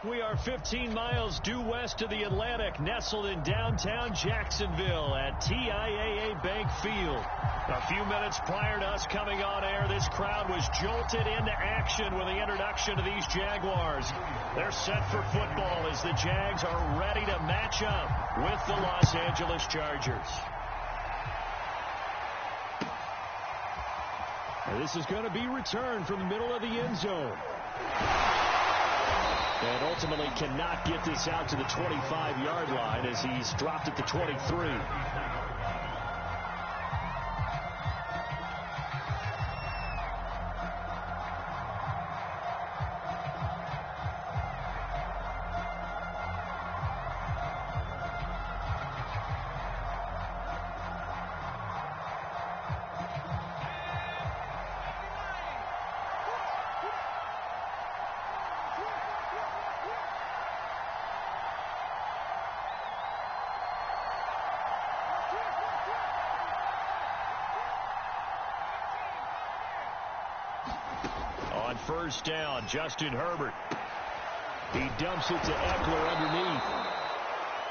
We are 15 miles due west of the Atlantic, nestled in downtown Jacksonville at TIAA Bank Field. A few minutes prior to us coming on air, this crowd was jolted into action with the introduction of these Jaguars. They're set for football as the Jags are ready to match up with the Los Angeles Chargers. And this is going to be returned from the middle of the end zone. And ultimately cannot get this out to the 25-yard line as he's dropped at the 23. On first down, Justin Herbert. He dumps it to Eckler underneath.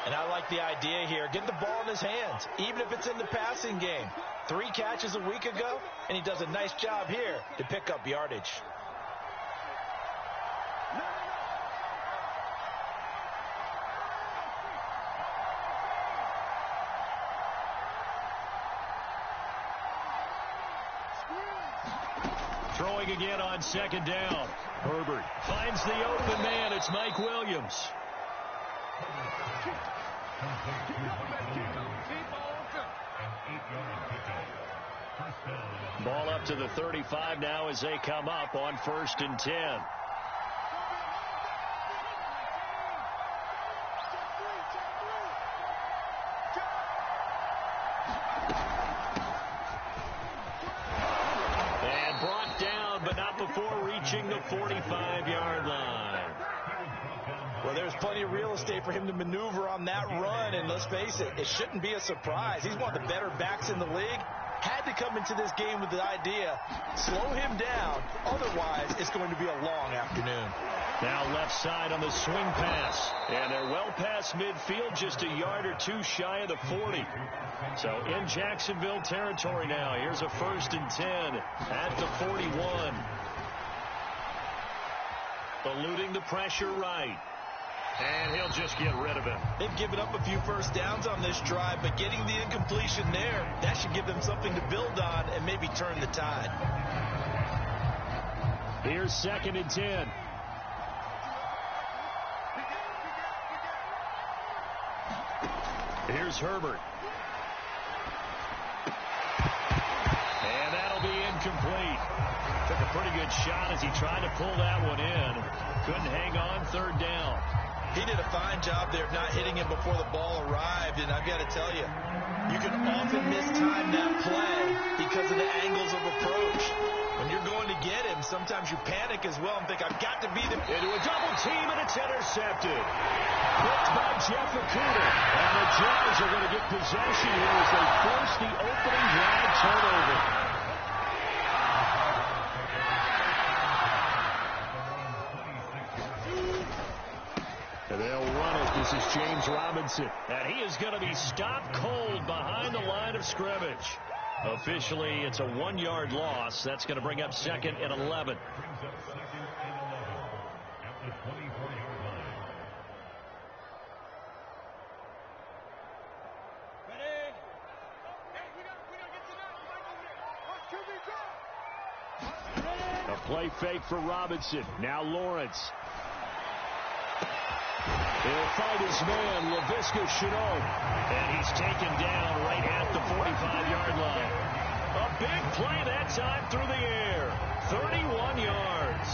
And I like the idea here. Get the ball in his hands, even if it's in the passing game. 3 catches a week ago, and he does a nice job here to pick up yardage. Throwing again on second down. Herbert finds the open man. It's Mike Williams. Ball up to the 35 now as they come up on 1st and 10. Before reaching the 45-yard line. Well, there's plenty of real estate for him to maneuver on that run, and let's face it, it shouldn't be a surprise. He's one of the better backs in the league. Had to come into this game with the idea, slow him down, otherwise it's going to be a long afternoon. Now left side on the swing pass, and they're well past midfield, just a yard or two shy of the 40. So in Jacksonville territory now. Here's a 1st and 10 at the 41. Eluding the pressure right. And he'll just get rid of it. They've given up a few first downs on this drive, but getting the incompletion there, that should give them something to build on and maybe turn the tide. Here's 2nd and 10. Here's Herbert. And that'll be incomplete. Took a pretty good shot as he tried to pull that one in. Couldn't hang on 3rd down. He did a fine job there of not hitting him before the ball arrived, and I've got to tell you, you can often mistime that play because of the angles of approach. When you're going to get him, sometimes you panic as well and think, I've got to beat him. Into a double team, and it's intercepted. Picked by Jeff Okudah. And the Jags are going to get possession here as they force the opening drive turnover. And they'll run it. This is James Robinson. And he is going to be stopped cold behind the line of scrimmage. Officially, it's a 1-yard loss. That's going to bring up 2nd and 11. A play fake for Robinson. Now Lawrence. He'll find his man, Laviska Shenault. And he's taken down right at the 45-yard line. A big play that time through the air. 31 yards.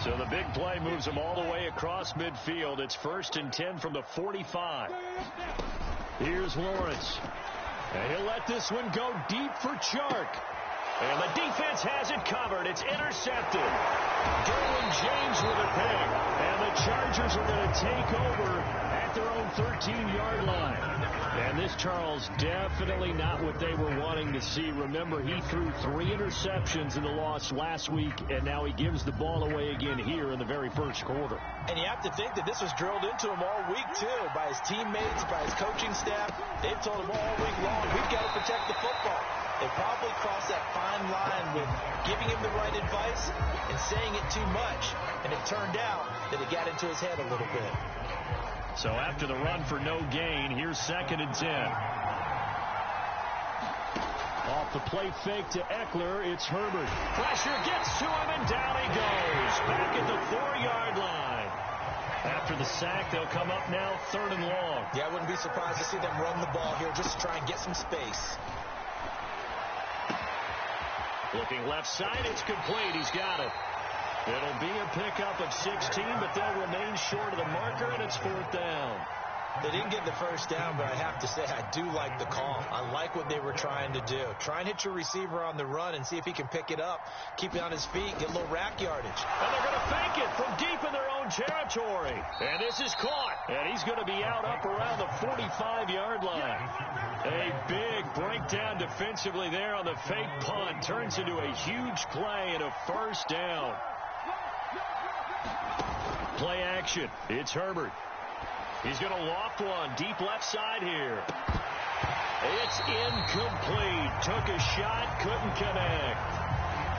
So the big play moves him all the way across midfield. It's 1st and 10 from the 45. Here's Lawrence. And he'll let this one go deep for Chark. And the defense has it covered. It's intercepted. Derwin James with a pick. And the Chargers are going to take over at their own 13-yard line. And this, Charles, definitely not what they were wanting to see. Remember, he threw 3 interceptions in the loss last week, and now he gives the ball away again here in the very first quarter. And you have to think that this was drilled into him all week, too, by his teammates, by his coaching staff. They've told him all week long, we've got to protect the football. They probably crossed that fine line with giving him the right advice and saying it too much. And it turned out that it got into his head a little bit. So after the run for no gain, here's 2nd and 10. Off the play fake to Eckler, it's Herbert. Pressure gets to him, and down he goes. Back at the 4-yard line. After the sack, they'll come up now 3rd and long. Yeah, I wouldn't be surprised to see them run the ball here just to try and get some space. Looking left side, it's complete. He's got it. It'll be a pickup of 16, but they'll remain short of the marker, and it's 4th down. They didn't get the first down, but I have to say I do like the call. I like what they were trying to do. Try and hit your receiver on the run and see if he can pick it up, keep it on his feet, get a little rack yardage. And they're going to fake it from deep in their own territory. And this is caught. And he's going to be out up around the 45-yard line. A big breakdown defensively there on the fake punt. Turns into a huge play and a 1st down. Play action. It's Herbert. He's going to loft one deep left side here. It's incomplete. Took a shot, couldn't connect.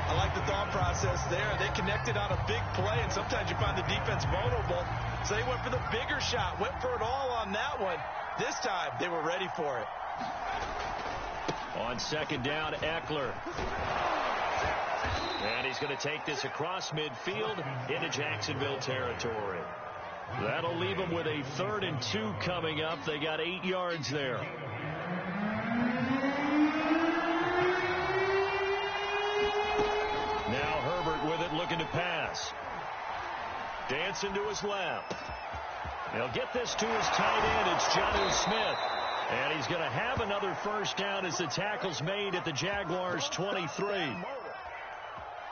I like the thought process there. They connected on a big play, and sometimes you find the defense vulnerable. So they went for the bigger shot, went for it all on that one. This time, they were ready for it. On 2nd down, Eckler. And he's going to take this across midfield into Jacksonville territory. That'll leave them with a 3rd and 2 coming up. They got 8 yards there. Now Herbert with it, looking to pass. Dancing to his left. They'll get this to his tight end. It's Jonnu Smith. And he's going to have another 1st down as the tackle's made at the Jaguars' 23.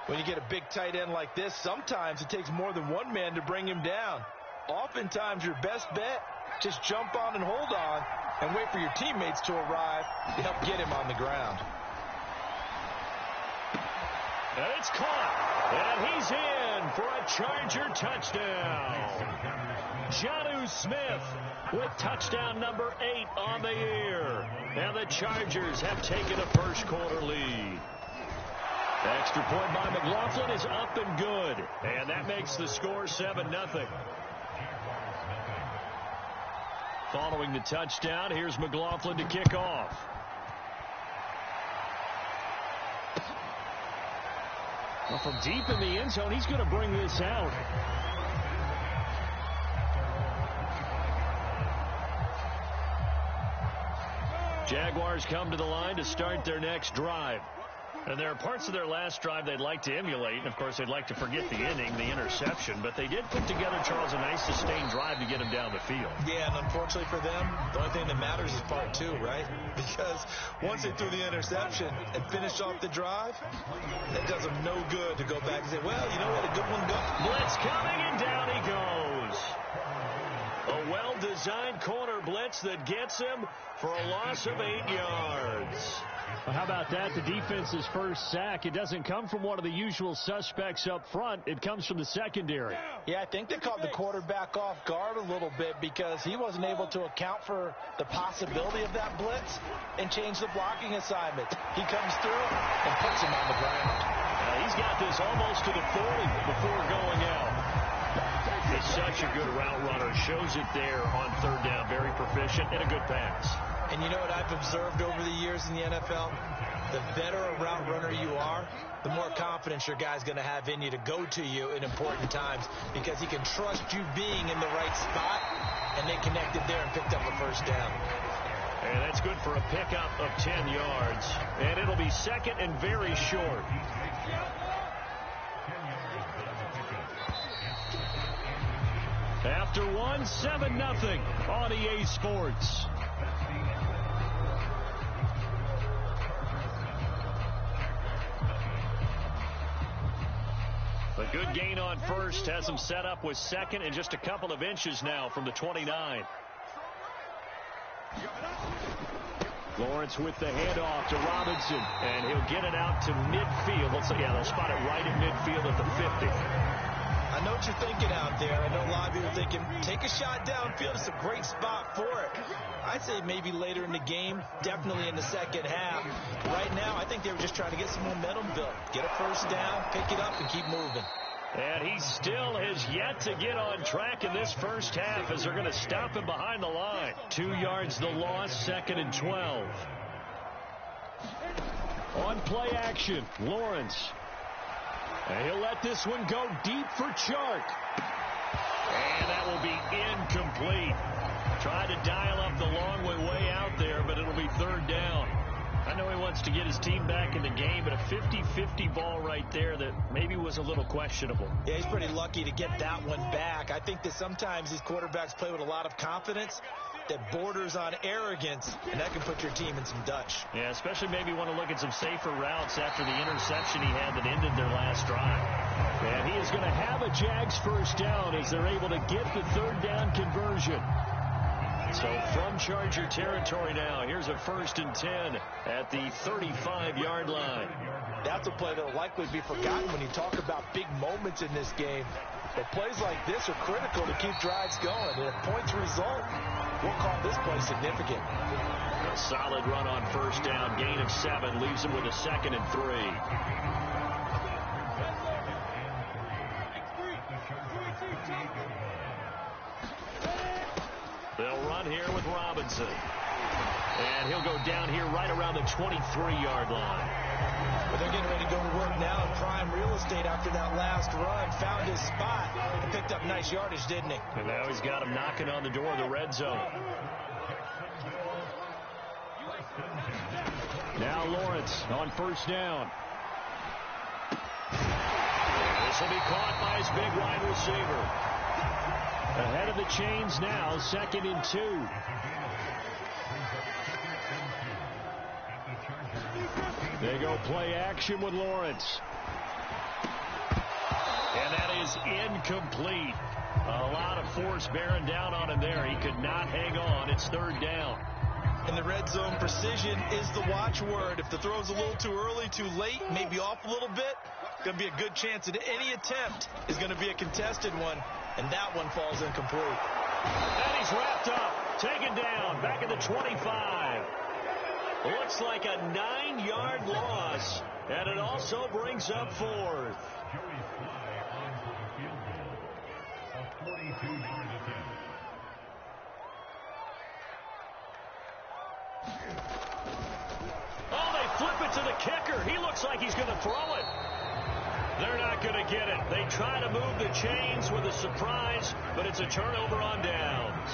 When you get a big tight end like this, sometimes it takes more than one man to bring him down. Oftentimes, your best bet, just jump on and hold on and wait for your teammates to arrive to help get him on the ground. And it's caught. And he's in for a Charger touchdown. Jonnu Smith with touchdown number 8 on the year. And the Chargers have taken a first quarter lead. Extra point by McLaughlin is up and good. And that makes the score 7-0. Following the touchdown, here's McLaughlin to kick off. Well, from deep in the end zone, he's going to bring this out. Jaguars come to the line to start their next drive. And there are parts of their last drive they'd like to emulate. And, of course, they'd like to forget the inning, the interception. But they did put together, Charles, a nice sustained drive to get him down the field. Yeah, and unfortunately for them, the only thing that matters is part 2, right? Because once they threw the interception and finished off the drive, that does them no good to go back and say, well, you know what, a good one goes. Blitz coming, and down he goes. A well-designed corner blitz that gets him for a loss of 8 yards. Well, how about that? The defense's first sack. It doesn't come from one of the usual suspects up front. It comes from the secondary. Yeah, I think they caught the quarterback off guard a little bit because he wasn't able to account for the possibility of that blitz and change the blocking assignment. He comes through and puts him on the ground. He's got this almost to the 40 before going out. He's such a good route runner. Shows it there on 3rd down. Very proficient and a good pass. And you know what I've observed over the years in the NFL? The better a route runner you are, the more confidence your guy's going to have in you to go to you in important times because he can trust you being in the right spot, and they connected there and picked up a 1st down. And that's good for a pickup of 10 yards. And it'll be 2nd and very short. After 7-0 on EA Sports. A good gain on 1st has him set up with 2nd and just a couple of inches now from the 29. Lawrence with the handoff to Robinson, and he'll get it out to midfield. Looks like, yeah, they'll spot it right at midfield at the 50. I know what you're thinking out there. I know a lot of you are thinking, take a shot downfield. It's a great spot for it. I'd say maybe later in the game, definitely in the second half. Right now, I think they were just trying to get some momentum built. Get a first down, pick it up, and keep moving. And he still has yet to get on track in this first half as they're going to stop him behind the line. 2 yards the loss, 2nd and 12. On play action, Lawrence. And he'll let this one go deep for Chark. And that will be incomplete. Tried to dial up the long way out there, but it'll be 3rd down. I know he wants to get his team back in the game, but a 50-50 ball right there that maybe was a little questionable. Yeah, he's pretty lucky to get that one back. I think that sometimes these quarterbacks play with a lot of confidence that borders on arrogance, and that can put your team in some Dutch. Yeah, especially maybe want to look at some safer routes after the interception he had that ended their last drive. And he is going to have a Jags first down as they're able to get the 3rd down conversion. So from Charger territory now, here's a 1st and 10 at the 35-yard line. That's a play that will likely be forgotten when you talk about big moments in this game. But plays like this are critical to keep drives going. And if points result, we'll call this play significant. A solid run on 1st down, gain of 7, leaves him with a 2nd and 3. They'll run here with Robinson. And he'll go down here right around the 23-yard line. But they're getting ready to go to work now in prime real estate after that last run. Found his spot and picked up nice yardage, didn't he? And now he's got him knocking on the door of the red zone. Now Lawrence on 1st down. This will be caught by his big wide receiver. Ahead of the chains now, 2nd and 2. They go play action with Lawrence. And that is incomplete. A lot of force bearing down on him there. He could not hang on. It's 3rd down. In the red zone, precision is the watchword. If the throw's a little too early, too late, maybe off a little bit, going to be a good chance that any attempt is going to be a contested one, and that one falls incomplete. And he's wrapped up, taken down, back at the 25. Looks like a 9-yard loss, and it also brings up 4th. Oh, they flip it to the kicker. He looks like he's going to throw it. They're not going to get it. They try to move the chains with a surprise, but it's a turnover on downs.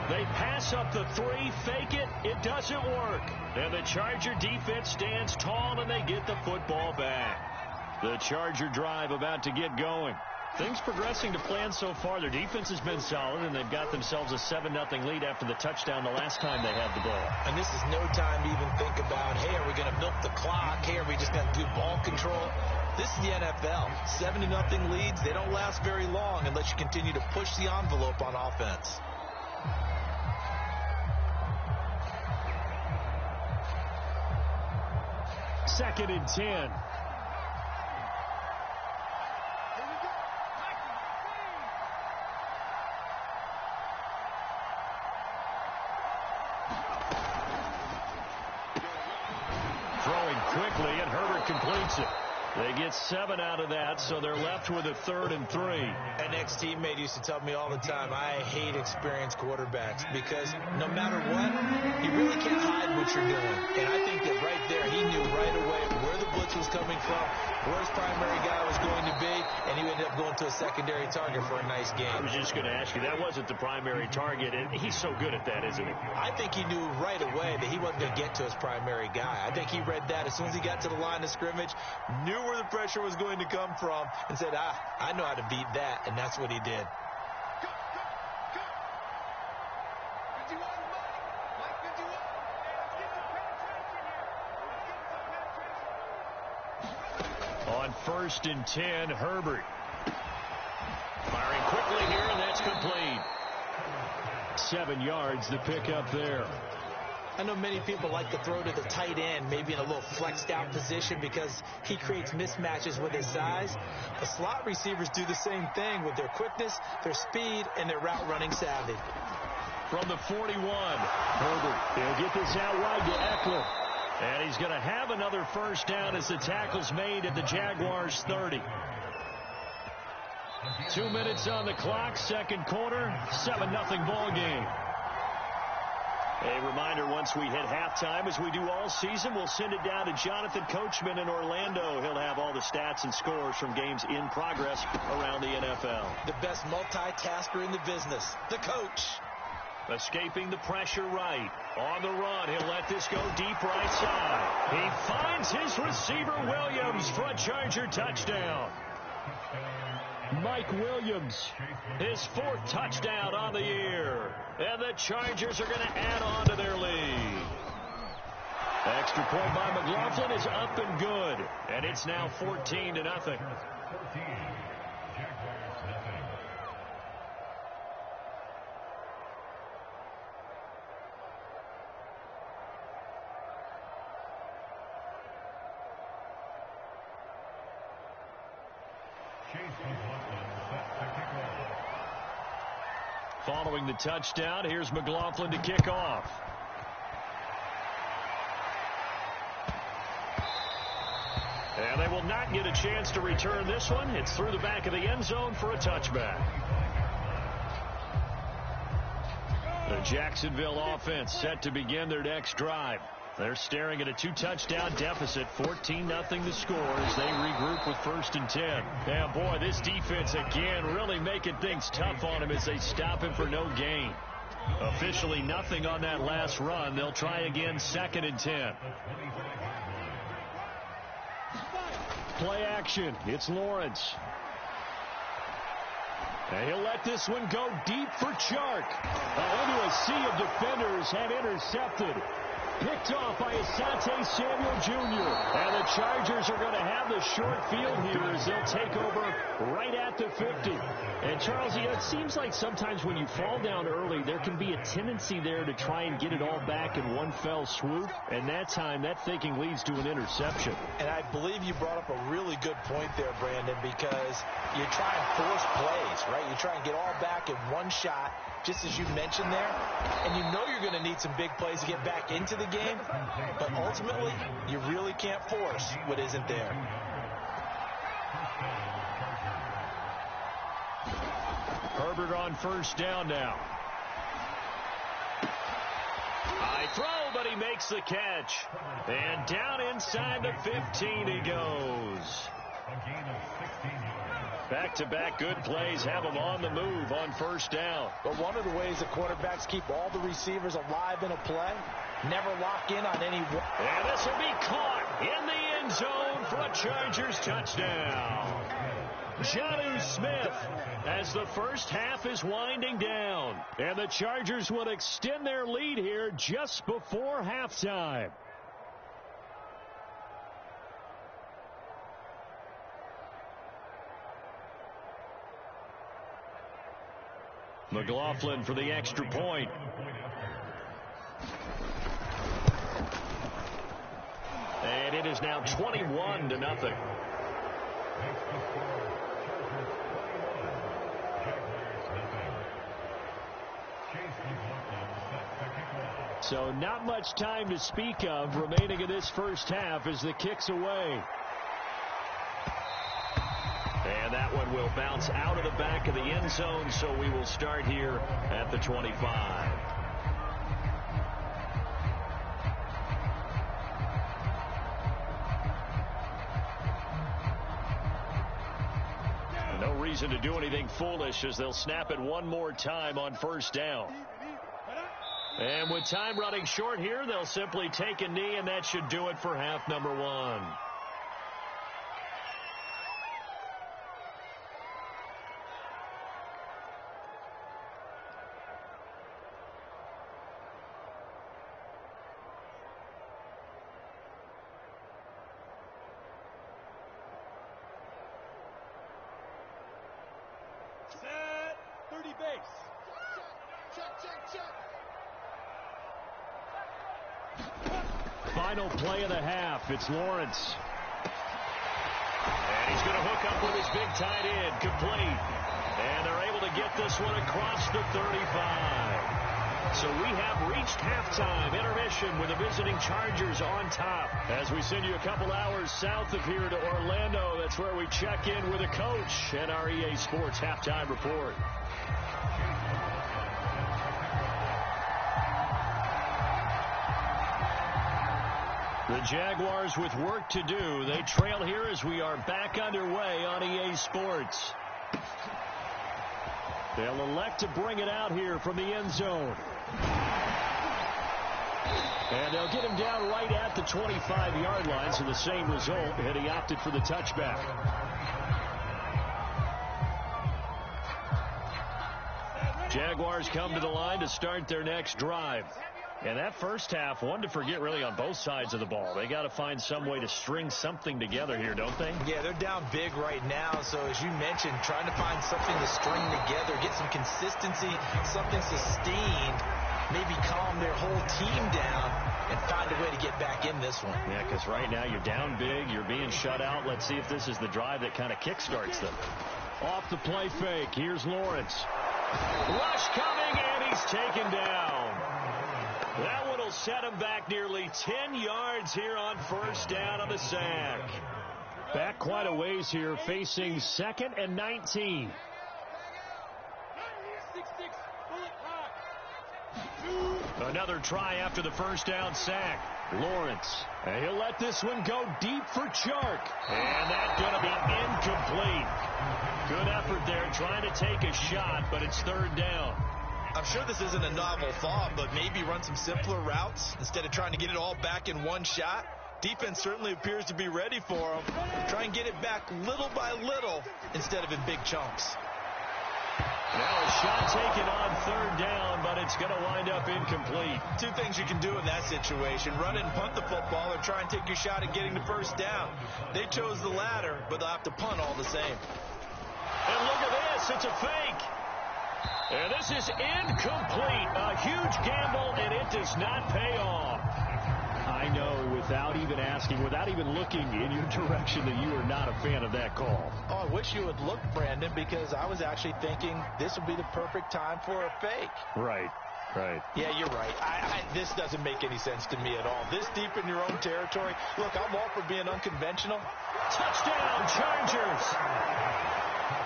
They pass up the 3, fake it. It doesn't work. And the Charger defense stands tall, and they get the football back. The Charger drive about to get going. Things progressing to plan so far. Their defense has been solid, and they've got themselves a 7-0 lead after the touchdown the last time they had the ball. And this is no time to even think about, hey, are we going to milk the clock? Hey, are we just going to do ball control? This is the NFL. 7-0 leads. They don't last very long unless you continue to push the envelope on offense. Second and 10. Throwing quickly, and Herbert completes it. They get 7 out of that, so they're left with a 3rd and 3. An ex-teammate used to tell me all the time, I hate experienced quarterbacks because no matter what, you really can't hide what you're doing. And I think that right there, he knew right away where the blitz was coming from, where his primary guy was going to be, and he ended up going to a secondary target for a nice game. I was just going to ask you, that wasn't the primary target, and he's so good at that, isn't he? I think he knew right away that he wasn't going to get to his primary guy. I think he read that as soon as he got to the line of scrimmage, knew where the pressure was going to come from, and said, I know how to beat that, and that's what he did. On 1st and 10, Herbert. Firing quickly here, and that's complete. 7 yards to pick up there. I know many people like to throw to the tight end, maybe in a little flexed out position because he creates mismatches with his size. The slot receivers do the same thing with their quickness, their speed, and their route running savvy. From the 41, Herbert, he'll get this out wide to Eckler. And he's going to have another first down as the tackle's made at the Jaguars' 30. 2 minutes on the clock, second quarter, 7-0 ball game. A reminder, once we hit halftime, as we do all season, we'll send it down to Jonathan Coachman in Orlando. He'll have all the stats and scores from games in progress around the NFL. The best multitasker in the business, the coach. Escaping the pressure right. On the run, he'll let this go deep right side. He finds his receiver, Williams, for a Charger touchdown. Mike Williams, his 4th touchdown on the year. And the Chargers are going to add on to their lead. Extra point by McLaughlin is up and good. And it's now 14-0. Following the touchdown, here's McLaughlin to kick off. And they will not get a chance to return this one. It's through the back of the end zone for a touchback. The Jacksonville offense set to begin their next drive. They're staring at a 2-touchdown deficit, 14-0 the score as they regroup with 1st and 10. And boy, this defense again really making things tough on him as they stop him for no gain. Officially nothing on that last run. They'll try again, 2nd and 10. Play action. It's Lawrence. And he'll let this one go deep for Chark. Into a sea of defenders and intercepted. Picked off by Asante Samuel Jr. And the Chargers are going to have the short field here as they'll take over right at the 50. And, Charles, it seems like sometimes when you fall down early, there can be a tendency there to try and get it all back in one fell swoop. And that time, that thinking leads to an interception. And I believe you brought up a really good point there, Brandon, because you try and force plays, right? You try and get all back in one shot, just as you mentioned there. And you know you're going to need some big plays to get back into the game, but ultimately, you really can't force what isn't there. Herbert on first down now. High throw, but he makes the catch. And down inside the 15 he goes. Back-to-back good plays have him on the move on first down. But one of the ways the quarterbacks keep all the receivers alive in a play, never lock in on any one. And this will be caught in the end zone for a Chargers touchdown. Jonnu Smith as the first half is winding down. And the Chargers will extend their lead here just before halftime. McLaughlin for the extra point. And it is now 21-0. So not much time to speak of remaining in this first half as the kick's away. And that one will bounce out of the back of the end zone, so we will start here at the 25. No reason to do anything foolish as they'll snap it one more time on first down. And with time running short here, they'll simply take a knee, and that should do it for half number one. Set 30 base. Check, check, check. final play of the half. It's Lawrence. And he's going to hook up with his big tight end. Complete. And they're able to get this one across the 35. So we have reached halftime. Intermission with the visiting Chargers on top. As we send you a couple hours south of here to Orlando, that's where we check in with a coach and our EA Sports halftime report. The Jaguars with work to do. They trail here as we are back underway on EA Sports. They'll elect to bring it out here from the end zone. And they'll get him down right at the 25-yard line, so the same result, and he opted for the touchback. Jaguars come to the line to start their next drive. And that first half, one to forget really on both sides of the ball. They got to find some way to string something together here, don't they? Yeah, they're down big right now. So as you mentioned, trying to find something to string together, get some consistency, something sustained, maybe calm their whole team down and find a way to get back in this one. Yeah, because right now you're down big, you're being shut out. Let's see if this is the drive that kind of kickstarts them. Off the play fake, here's Lawrence. Rush coming, and he's taken down. That one will set him back nearly 10 yards here on first down on the sack. Back quite a ways here, facing 2nd and 19. Another try after the first down sack. Lawrence. And he'll let this one go deep for Chark. And that's going to be incomplete. Good effort there trying to take a shot, but it's 3rd down. I'm sure this isn't a novel thought, but maybe run some simpler routes instead of trying to get it all back in one shot. Defense certainly appears to be ready for him. Try and get it back little by little instead of in big chunks. Now a shot taken on 3rd down, but it's going to wind up incomplete. Two things you can do in that situation: run it and punt the football, or try and take your shot at getting the first down. They chose the latter, but they'll have to punt all the same. And look at this, it's a fake. And this is incomplete. A huge gamble, and it does not pay off. I know, without even asking, without even looking in your direction, that you are not a fan of that call. Oh, I wish you would look, Brandon, because I was actually thinking this would be the perfect time for a fake. Right. Yeah, you're right. This doesn't make any sense to me at all. This deep in your own territory. Look, I'm all for being unconventional. Touchdown, Chargers.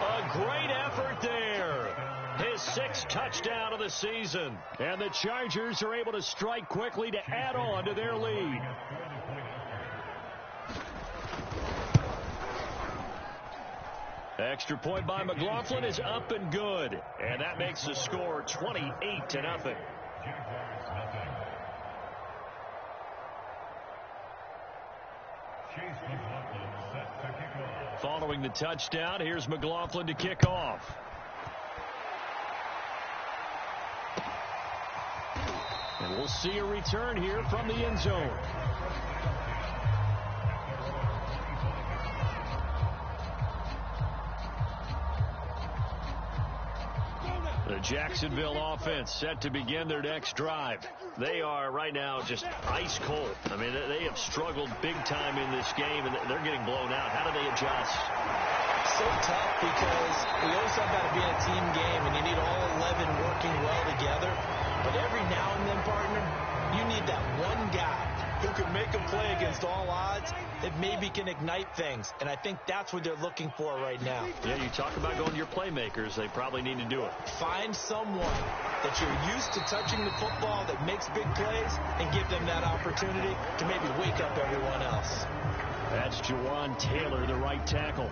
A great effort there. His 6th touchdown of the season. And the Chargers are able to strike quickly to add on to their lead. Extra point by McLaughlin is up and good. And that makes the score 28-0. Following the touchdown, here's McLaughlin to kick off. And we'll see a return here from the end zone. The Jacksonville offense set to begin their next drive. They are right now just ice cold. I mean, they have struggled big time in this game, and they're getting blown out. How do they adjust? So tough, because we always talk about it being a team game, and you need all 11 working well together. But every now and then, partner, you need that one guy who can make a play against all odds that maybe can ignite things. And I think that's what they're looking for right now. Yeah, you talk about going to your playmakers. They probably need to do it. Find someone that you're used to touching the football that makes big plays and give them that opportunity to maybe wake up everyone else. That's Jawan Taylor, the right tackle.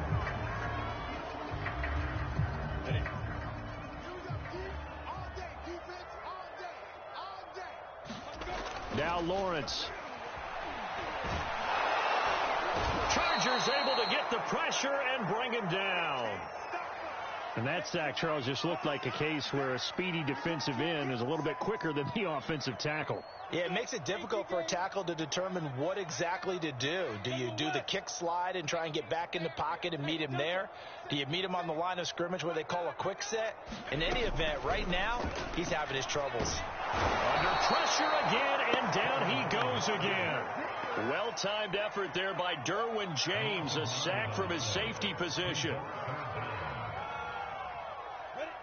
Now Lawrence. Chargers able to get the pressure and bring him down. And that sack, Charles, just looked like a case where a speedy defensive end is a little bit quicker than the offensive tackle. Yeah, it makes it difficult for a tackle to determine what exactly to do. Do you do the kick slide and try and get back in the pocket and meet him there? Do you meet him on the line of scrimmage where they call a quick set? In any event, right now, he's having his troubles. Under pressure again, and down he goes again. Well-timed effort there by Derwin James, a sack from his safety position.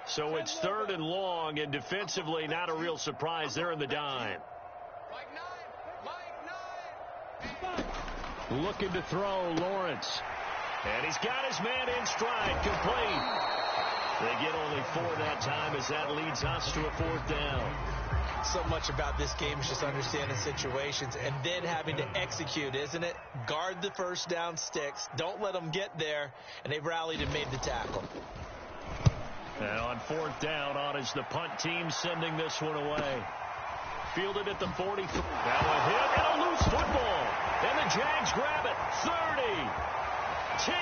So it's 3rd and long, and defensively not a real surprise there in the dime. Looking to throw, Lawrence. And he's got his man in stride, complete. They get only 4 that time as that leads us to a 4th down. So much about this game is just understanding situations and then having to execute, isn't it? Guard the first down sticks. Don't let them get there. And they've rallied and made the tackle. And on 4th down, on is the punt team sending this one away. Fielded at the 40. Now a hit and a loose football. And the Jags grab it. 30, 10,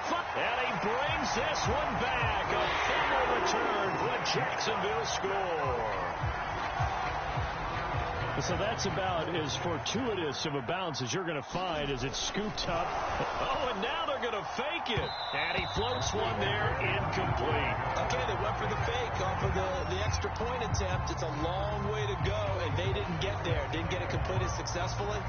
5. And he brings this one back. A fumble return for a Jacksonville score. So that's about as fortuitous of a bounce as you're going to find as it's scooped up. Oh, and now they're going to fake it. And he floats one there, incomplete. Okay, they went for the fake off of the extra point attempt. It's a long way to go, and they didn't get there. Didn't get it completed successfully.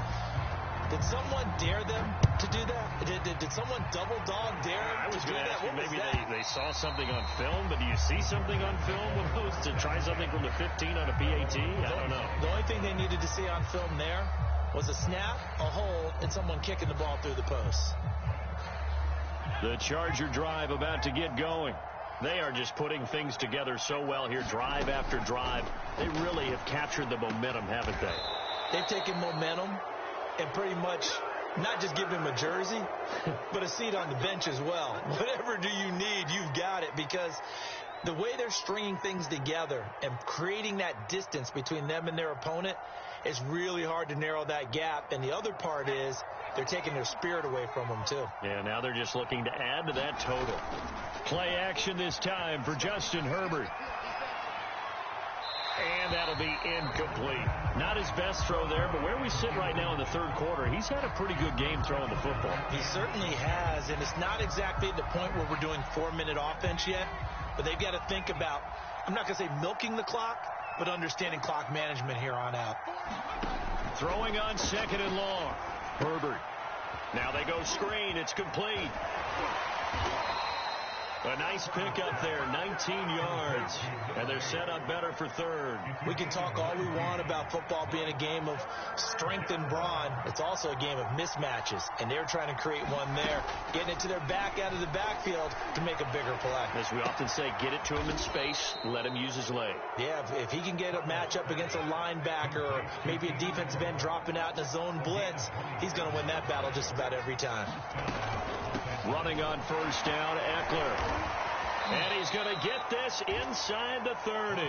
Did someone dare them to do that? Did someone double dog dare them to do that? What maybe they saw something on film, but do you see something on film with those to try something from the 15 on a PAT? I don't know. The only thing they needed to see on film there was a snap, a hold, and someone kicking the ball through the post. The Charger drive about to get going. They are just putting things together so well here, drive after drive. They really have captured the momentum, haven't they? They've taken momentum and pretty much not just give him a jersey, but a seat on the bench as well. Whatever do you need, you've got it, because the way they're stringing things together and creating that distance between them and their opponent is really hard to narrow that gap. And the other part is they're taking their spirit away from them, too. Yeah, now they're just looking to add to that total. Play action this time for Justin Herbert. And that'll be incomplete. Not his best throw there, but where we sit right now in the 3rd quarter, he's had a pretty good game throwing the football. He certainly has, and it's not exactly the point where we're doing 4-minute offense yet, but they've got to think about, I'm not going to say milking the clock, but understanding clock management here on out. Throwing on 2nd and long. Herbert. Now they go screen. It's complete. A nice pickup there, 19 yards, and they're set up better for 3rd. We can talk all we want about football being a game of strength and brawn. It's also a game of mismatches, and they're trying to create one there, getting it to their back out of the backfield to make a bigger play. As we often say, get it to him in space, let him use his leg. Yeah, if he can get a matchup against a linebacker or maybe a defensive end dropping out in a zone blitz, he's going to win that battle just about every time. Running on 1st down, Eckler. And he's going to get this inside the 30.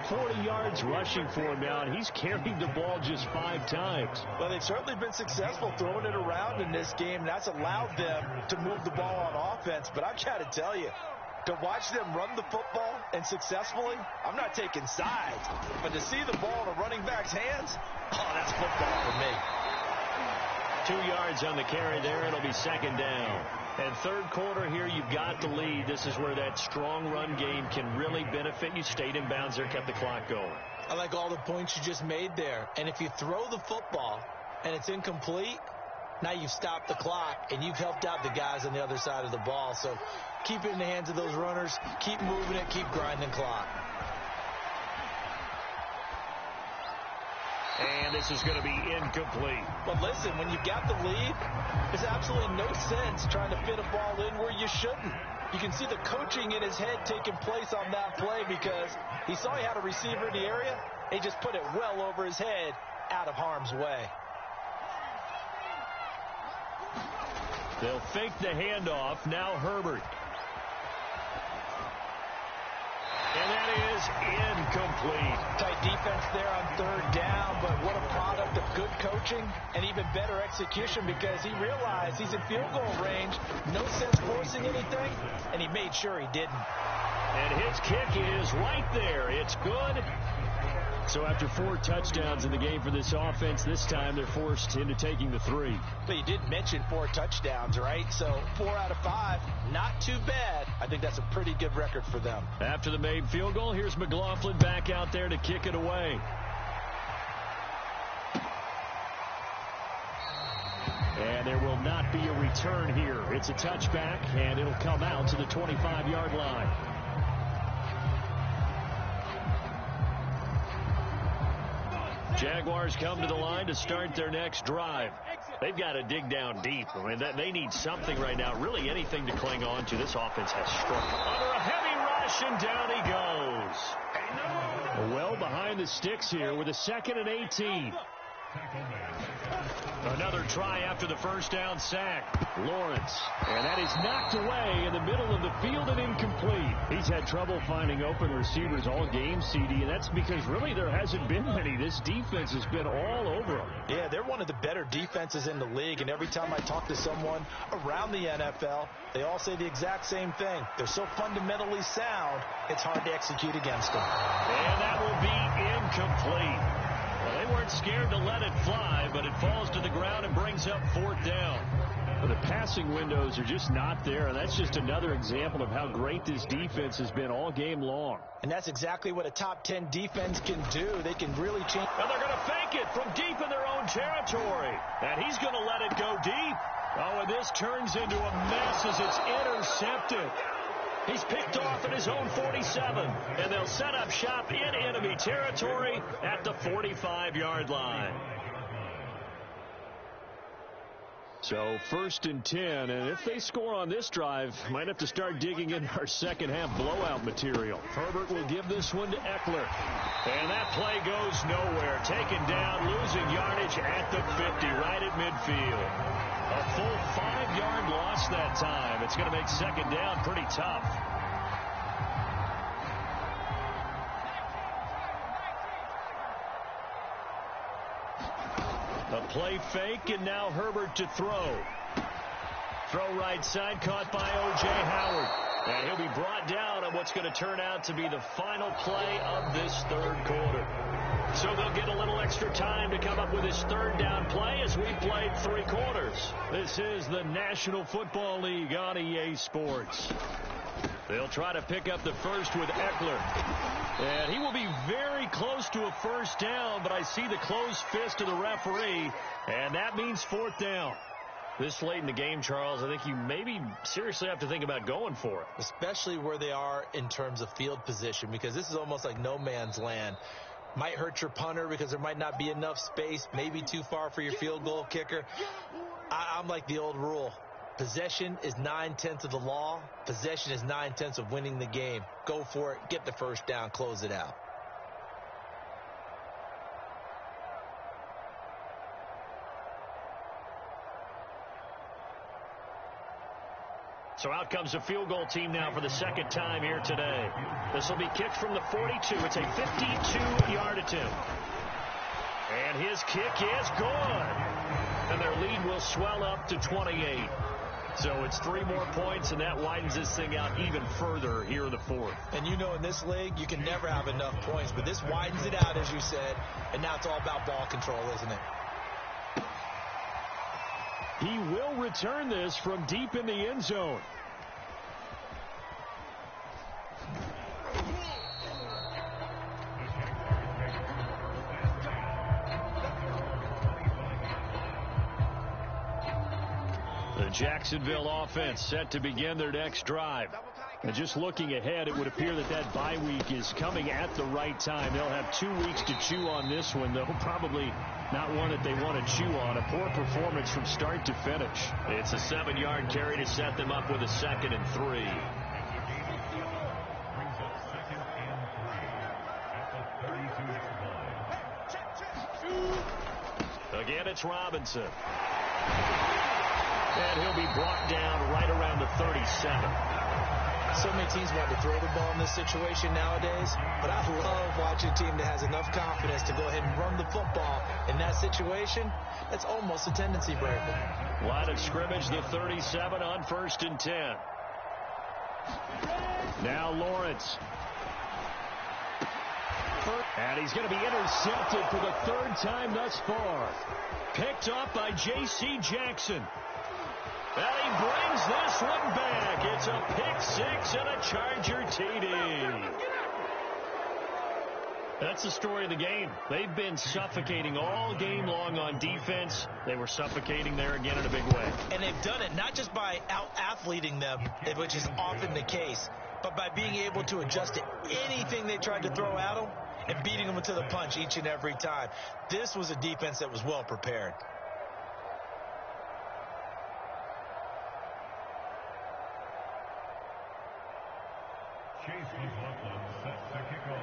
40 yards rushing for him now, and he's carried the ball just 5 times. Well, they've certainly been successful throwing it around in this game, and that's allowed them to move the ball on offense. But I've got to tell you, to watch them run the football and successfully, I'm not taking sides. But to see the ball in a running back's hands, oh, that's football for me. 2 yards on the carry there. It'll be 2nd down. And 3rd quarter here, you've got the lead. This is where that strong run game can really benefit you. Stayed in bounds there, kept the clock going. I like all the points you just made there. And if you throw the football and it's incomplete, now you've stopped the clock and you've helped out the guys on the other side of the ball. So keep it in the hands of those runners. Keep moving it. Keep grinding clock. And this is going to be incomplete. But listen, when you've got the lead, there's absolutely no sense trying to fit a ball in where you shouldn't. You can see the coaching in his head taking place on that play because he saw he had a receiver in the area. He just put it well over his head out of harm's way. They'll fake the handoff. Now Herbert. And that is incomplete. Tight defense there on 3rd down, but what a product of good coaching. coaching and even better execution because he realized he's in field goal range. No sense forcing anything, and he made sure he didn't. And his kick is right there. It's good. So after 4 touchdowns in the game for this offense, this time they're forced into taking the 3. But you did mention 4 touchdowns, right? So 4 out of 5, not too bad. I think that's a pretty good record for them. After the made field goal, here's McLaughlin back out there to kick it away. And there will not be a return here. It's a touchback, and it'll come out to the 25-yard line. Jaguars come to the line to start their next drive. They've got to dig down deep. I mean, they need something right now, really anything to cling on to. This offense has struggled. Under a heavy rush, and down he goes. Well behind the sticks here with a 2nd and 18. Another try after the first down sack. Lawrence. And that is knocked away in the middle of the field and incomplete. He's had trouble finding open receivers all game, CD, and that's because really there hasn't been many. This defense has been all over them. Yeah, they're one of the better defenses in the league, and every time I talk to someone around the NFL, they all say the exact same thing. They're so fundamentally sound, it's hard to execute against them. And that will be incomplete. Well, they weren't scared to let it fly, but it falls to the ground and brings up 4th down. Well, the passing windows are just not there, and that's just another example of how great this defense has been all game long. And that's exactly what a top 10 defense can do. They can really change. And they're going to fake it from deep in their own territory. And he's going to let it go deep. Oh, and this turns into a mess as it's intercepted. He's picked off at his own 47, and they'll set up shop in enemy territory at the 45-yard line. So 1st and 10, and if they score on this drive, might have to start digging in our second-half blowout material. Herbert will give this one to Eckler. And that play goes nowhere. Taken down, losing yardage at the 50, right at midfield. A full 5-yard loss that time. It's going to make second down pretty tough. A play fake, and now Herbert to throw. Throw right side, caught by O.J. Howard. And he'll be brought down on what's going to turn out to be the final play of this 3rd quarter. So they'll get a little extra time to come up with his 3rd down play as we played 3 quarters. This is the National Football League on EA Sports. They'll try to pick up the first with Eckler. And he will be very close to a 1st down, but I see the closed fist of the referee, and that means 4th down. This late in the game, Charles, I think you maybe seriously have to think about going for it. Especially where they are in terms of field position, because this is almost like no man's land. Might hurt your punter because there might not be enough space, maybe too far for your field goal kicker. I'm like the old rule. Possession is 9/10 of the law. Possession is 9/10 of winning the game. Go for it. Get the 1st down. Close it out. So out comes the field goal team now for the 2nd time here today. This will be kicked from the 42. It's a 52-yard attempt. And his kick is good. And their lead will swell up to 28. So it's 3 more points, and that widens this thing out even further here in the 4th. And you know in this league, you can never have enough points, but this widens it out, as you said, and now it's all about ball control, isn't it? He will return this from deep in the end zone. The Jacksonville offense set to begin their next drive. And just looking ahead, it would appear that that bye week is coming at the right time. They'll have 2 weeks to chew on this one, though probably not one that they want to chew on. A poor performance from start to finish. It's a 7-yard carry to set them up with a 2nd and 3. Again, it's Robinson. And he'll be brought down right around the 37. So many teams want to throw the ball in this situation nowadays, but I love watching a team that has enough confidence to go ahead and run the football. In that situation, that's almost a tendency breaker. Line of scrimmage, the 37 on 1st and 10. Now Lawrence. And he's going to be intercepted for the 3rd time thus far. Picked off by J.C. Jackson. And he brings this one back. It's a pick 6 and a Charger TD. That's the story of the game. They've been suffocating all game long on defense. They were suffocating there again in a big way. And they've done it not just by out-athleting them, which is often the case, but by being able to adjust to anything they tried to throw at them and beating them to the punch each and every time. This was a defense that was well prepared.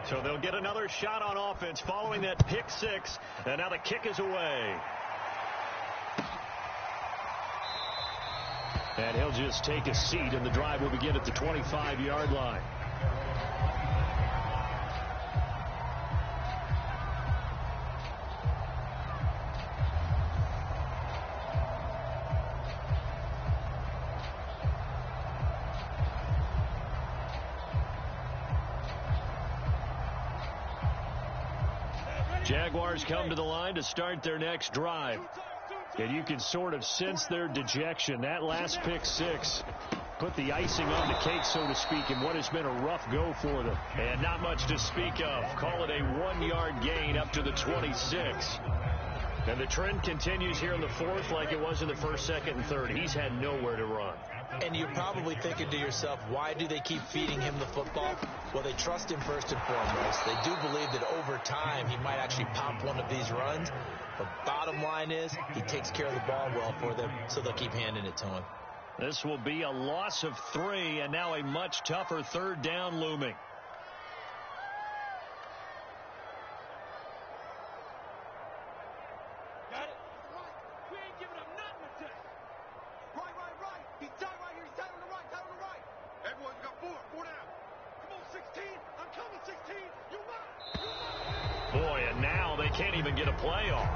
So they'll get another shot on offense following that pick 6, and now the kick is away. And he'll just take a seat, and the drive will begin at the 25-yard line. Jaguars come to the line to start their next drive. And you can sort of sense their dejection. That last pick 6 put the icing on the cake, so to speak, in what has been a rough go for them. And not much to speak of. Call it a 1-yard gain up to the 26. And the trend continues here in the 4th like it was in the 1st, 2nd, and 3rd. He's had nowhere to run. And you're probably thinking to yourself, why do they keep feeding him the football? Well, they trust him first and foremost. They do believe that over time he might actually pop one of these runs. But bottom line is he takes care of the ball well for them, so they'll keep handing it to him. This will be a loss of 3, and now a much tougher 3rd down looming. Boy, and now they can't even get a play off.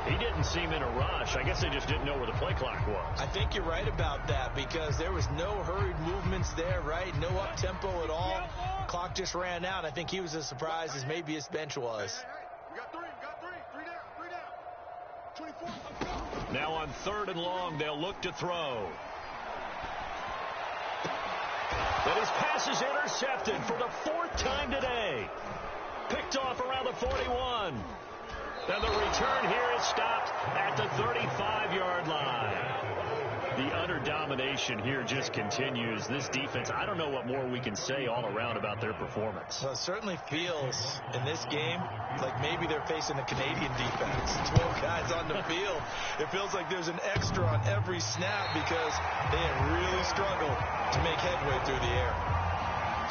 He didn't seem in a rush. I guess they just didn't know where the play clock was. I think you're right about that because there was no hurried movements there, right? No up-tempo at all. Clock just ran out. I think he was as surprised as maybe his bench was. We got three down. 24. Now on 3rd and long, they'll look to throw. But his pass is intercepted for the 4th time today. Picked off around the 41. And the return here is stopped at the 35-yard line. The utter domination here just continues. This defense, I don't know what more we can say all around about their performance. Well, it certainly feels in this game like maybe they're facing a Canadian defense. 12 guys on the field. It feels like there's an extra on every snap because they have really struggled to make headway through the air.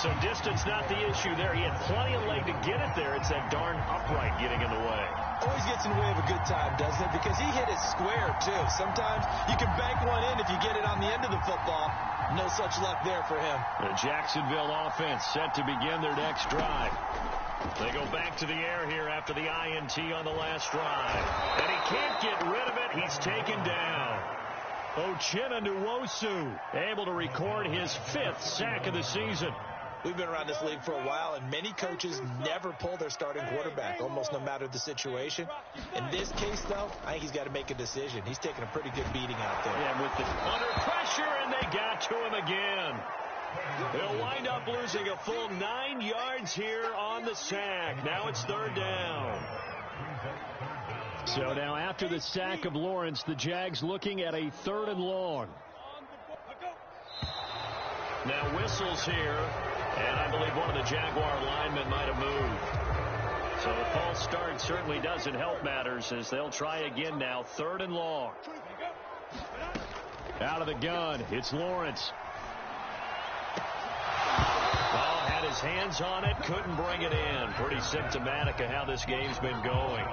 So distance not the issue there. He had plenty of leg to get it there. It's that darn upright getting in the way. Always gets in the way of a good time, doesn't it? Because he hit it square, too. Sometimes you can bank one in if you get it on the end of the football. No such luck there for him. The Jacksonville offense set to begin their next drive. They go back to the air here after the INT on the last drive. And he can't get rid of it. He's taken down. Uchenna Nwosu able to record his 5th sack of the season. We've been around this league for a while, and many coaches never pull their starting quarterback, almost no matter the situation. In this case, though, I think he's got to make a decision. He's taking a pretty good beating out there. Yeah, with the under pressure, and they got to him again. They'll wind up losing a full 9 yards here on the sack. Now it's 3rd down. So now after the sack of Lawrence, the Jags looking at a 3rd and long. Now whistles here. And I believe one of the Jaguar linemen might have moved. So the false start certainly doesn't help matters as they'll try again now. 3rd and long. Out of the gun, it's Lawrence. Oh, had his hands on it, couldn't bring it in. Pretty symptomatic of how this game's been going.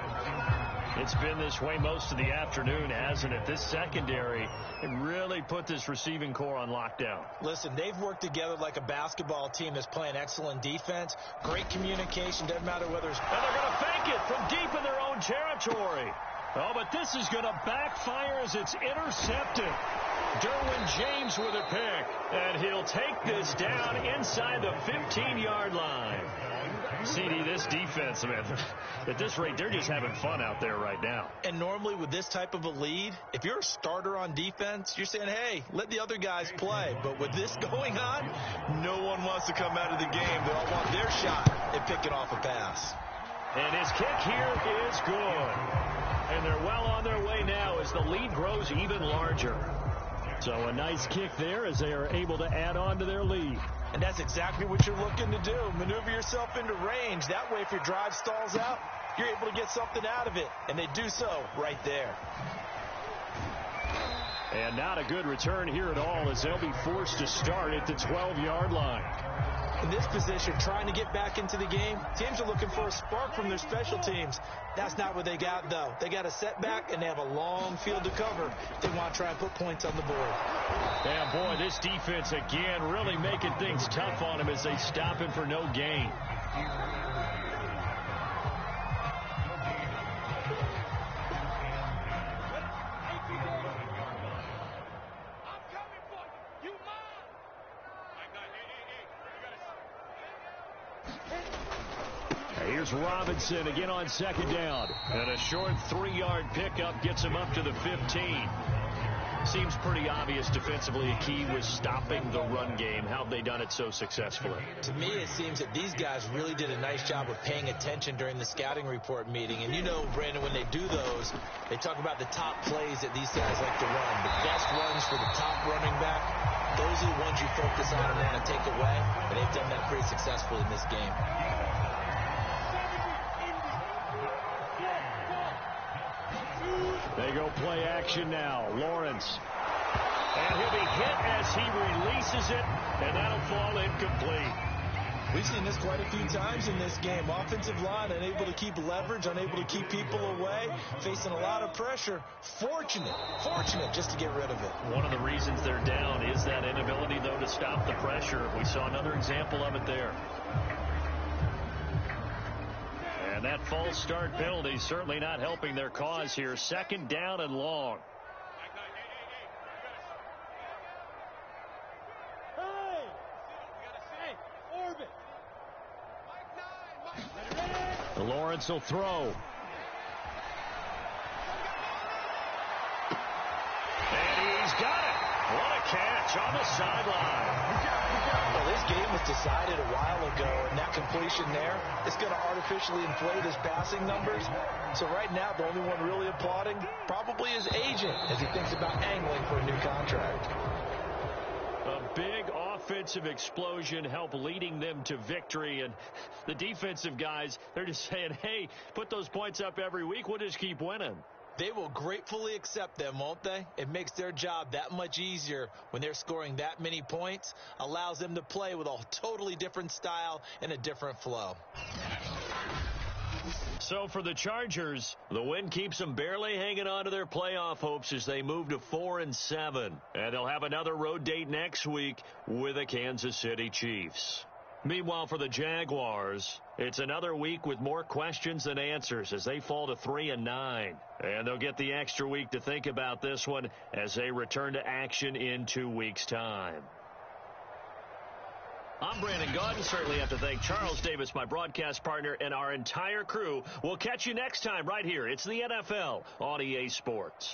It's been this way most of the afternoon, hasn't it? This secondary, it really put this receiving core on lockdown. Listen, they've worked together like a basketball team that's playing excellent defense. Great communication, doesn't matter whether it's... And they're going to fake it from deep in their own territory. Oh, but this is going to backfire as it's intercepted. Derwin James with a pick. And he'll take this down inside the 15-yard line. CD, this defense, man, at this rate, they're just having fun out there right now. And normally with this type of a lead, if you're a starter on defense, you're saying, hey, let the other guys play. But with this going on, no one wants to come out of the game. They all want their shot at picking off a pass. And his kick here is good. And they're well on their way now as the lead grows even larger. So a nice kick there as they are able to add on to their lead. And that's exactly what you're looking to do. Maneuver yourself into range. That way, if your drive stalls out, you're able to get something out of it. And they do so right there. And not a good return here at all as they'll be forced to start at the 12-yard line. In this position, trying to get back into the game, teams are looking for a spark from their special teams. That's not what they got, though. They got a setback, and they have a long field to cover if they want to try and put points on the board. Yeah, boy, this defense, again, really making things tough on them as they stop him for no gain. Here's Robinson again on second down. And a short 3-yard pickup gets him up to the 15. Seems pretty obvious defensively a key was stopping the run game. How have they done it so successfully? To me, it seems that these guys really did a nice job of paying attention during the scouting report meeting. And you know, Brandon, when they do those, they talk about the top plays that these guys like to run. The best runs for the top running back, those are the ones you focus on and want to take away. And they've done that pretty successfully in this game. They go play action now. Lawrence. And he'll be hit as he releases it, and that'll fall incomplete. We've seen this quite a few times in this game. Offensive line unable to keep leverage, unable to keep people away, facing a lot of pressure. Fortunate just to get rid of it. One of the reasons they're down is that inability, though, to stop the pressure. We saw another example of it there. And that false start penalty certainly not helping their cause here. Second down and long. Lawrence will throw. And he's got it. What a catch on the sideline. Well, this game was decided a while ago, and that completion there, it's going to artificially inflate his passing numbers. So right now, the only one really applauding probably his agent as he thinks about angling for a new contract. A big offensive explosion helped leading them to victory, and the defensive guys, they're just saying, hey, put those points up every week. We'll just keep winning. They will gratefully accept them, won't they? It makes their job that much easier when they're scoring that many points, allows them to play with a totally different style and a different flow. So for the Chargers, the win keeps them barely hanging on to their playoff hopes as they move to 4-7. And they'll have another road date next week with the Kansas City Chiefs. Meanwhile, for the Jaguars, it's another week with more questions than answers as they fall to 3-9. And they'll get the extra week to think about this one as they return to action in 2 weeks' time. I'm Brandon Gaudin. Certainly have to thank Charles Davis, my broadcast partner, and our entire crew. We'll catch you next time right here. It's the NFL on EA Sports.